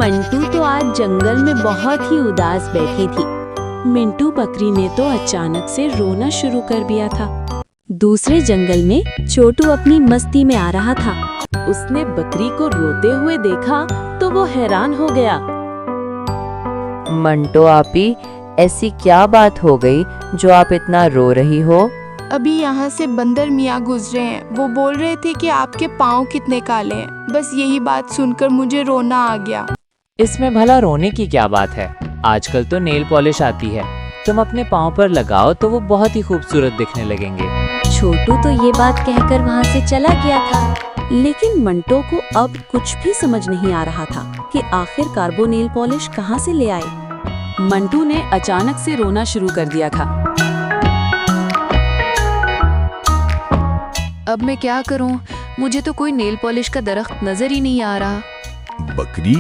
मंटू तो आज जंगल में बहुत ही उदास बैठी थी। मिंटू बकरी ने तो अचानक से रोना शुरू कर दिया था। दूसरे जंगल में छोटू अपनी मस्ती में आ रहा था। उसने बकरी को रोते हुए देखा तो वो हैरान हो गया। मंटो आपी, ऐसी क्या बात हो गई जो आप इतना रो रही हो? अभी यहाँ से बंदर मियाँ गुजरे हैं। वो बोल रहे थे कि आपके पाँव कितने काले हैं। बस यही बात सुनकर मुझे रोना आ गया। इसमें भला रोने की क्या बात है? आजकल तो नेल पॉलिश आती है, तुम अपने पाँव पर लगाओ तो वो बहुत ही खूबसूरत दिखने लगेंगे। छोटू तो ये बात कहकर वहाँ से चला गया था, लेकिन मंटो को अब कुछ भी समझ नहीं आ रहा था कि आखिरकार वो नेल पॉलिश कहाँ से ले आए। मंटू ने अचानक से रोना शुरू कर दिया था। अब मैं क्या करूं? मुझे तो कोई नेल पॉलिश का दरख्त नजर ही नहीं आ रहा। बकरी,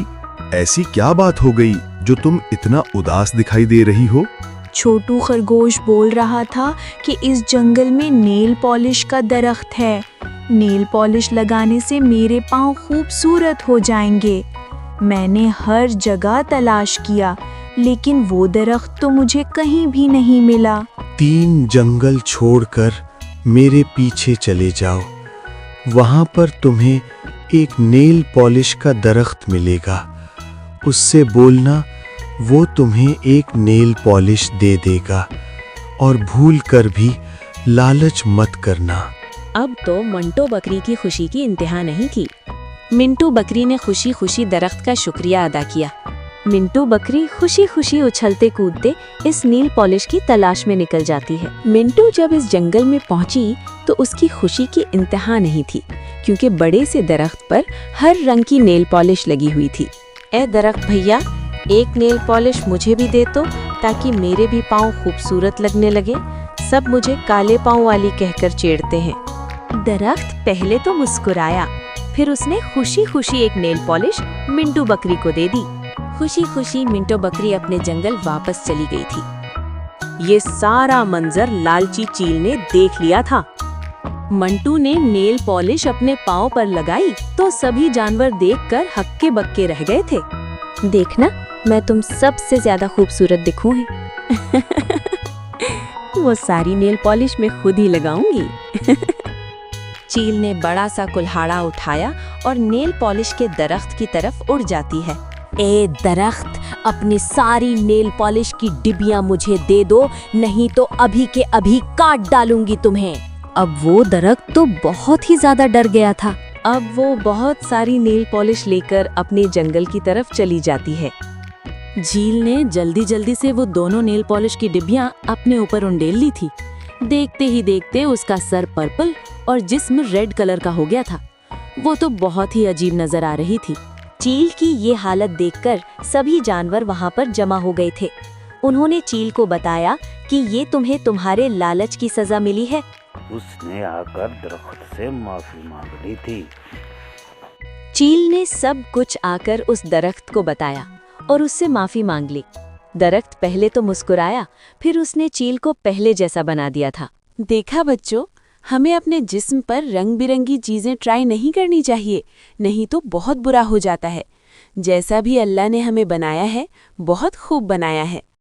ऐसी क्या बात हो गई जो तुम इतना उदास दिखाई दे रही हो? छोटू खरगोश बोल रहा था कि इस जंगल में नेल पॉलिश का दरख्त है। नेल पॉलिश लगाने से मेरे पाँव खूबसूरत हो जाएंगे। मैंने हर जगह तलाश किया, लेकिन वो दरख्त तो मुझे कहीं भी नहीं मिला। 3 जंगल छोड़कर मेरे पीछे चले जाओ। वहां पर तुम्हें एक नेल पॉलिश का दरख्त मिलेगा। उससे बोलना, वो तुम्हें एक नेल पॉलिश दे देगा। और भूल कर भी लालच मत करना। अब तो मंटो बकरी की खुशी की इंतहा नहीं थी। मिंटू बकरी ने खुशी खुशी दरख्त का शुक्रिया अदा किया। मिंटू बकरी खुशी खुशी उछलते कूदते इस नील पॉलिश की तलाश में निकल जाती है। मिंटू जब इस जंगल में पहुंची तो उसकी खुशी की इंतहा नहीं थी, क्योंकि बड़े से दरख्त पर हर रंग की नेल पॉलिश लगी हुई थी। ए दरख्त भैया, एक नेल पॉलिश मुझे भी दे तो, ताकि मेरे भी पाँव खूबसूरत लगने लगे। सब मुझे काले पाँव वाली कहकर छेड़ते हैं। दरख्त पहले तो मुस्कुराया, फिर उसने खुशी खुशी एक नेल पॉलिश मिंटू बकरी को दे दी। खुशी खुशी मिंटो बकरी अपने जंगल वापस चली गई थी। ये सारा मंजर लालची चील ने देख लिया था। मंटू ने नेल पॉलिश अपने पाँव पर लगाई तो सभी जानवर देखकर हक्के बक्के रह गए थे। देखना, मैं तुम सबसे ज्यादा खूबसूरत दिखूंगी। वो सारी नेल पॉलिश मैं खुद ही लगाऊंगी। चील ने बड़ा सा कुल्हाड़ा उठाया और नेल पॉलिश के दरख्त की तरफ उड़ जाती है। ए दरख्त, अपनी सारी नेल पॉलिश की डिबियां मुझे दे दो, नहीं तो अभी के अभी काट डालूंगी तुम्हें। अब वो दरख्त तो बहुत ही ज्यादा डर गया था। अब वो बहुत सारी नेल पॉलिश लेकर अपने जंगल की तरफ चली जाती है। झील ने जल्दी जल्दी से वो दोनों नेल पॉलिश की डिबियां अपने ऊपर उंडेल ली थी। देखते ही देखते उसका सर पर्पल और जिस्म रेड कलर का हो गया था। वो तो बहुत ही अजीब नजर आ रही थी। चील की ये हालत देखकर सभी जानवर वहाँ पर जमा हो गए थे। उन्होंने चील को बताया कि ये तुम्हें तुम्हारे लालच की सजा मिली है। उसने आकर दरख्त से माफी मांग ली थी। चील ने सब कुछ आकर उस दरख्त को बताया और उससे माफी मांग ली। दरख्त पहले तो मुस्कुराया, फिर उसने चील को पहले जैसा बना दिया था। देखा बच्चों, हमें अपने जिस्म पर रंग बिरंगी चीजें ट्राई नहीं करनी चाहिए, नहीं तो बहुत बुरा हो जाता है। जैसा भी अल्लाह ने हमें बनाया है, बहुत खूब बनाया है।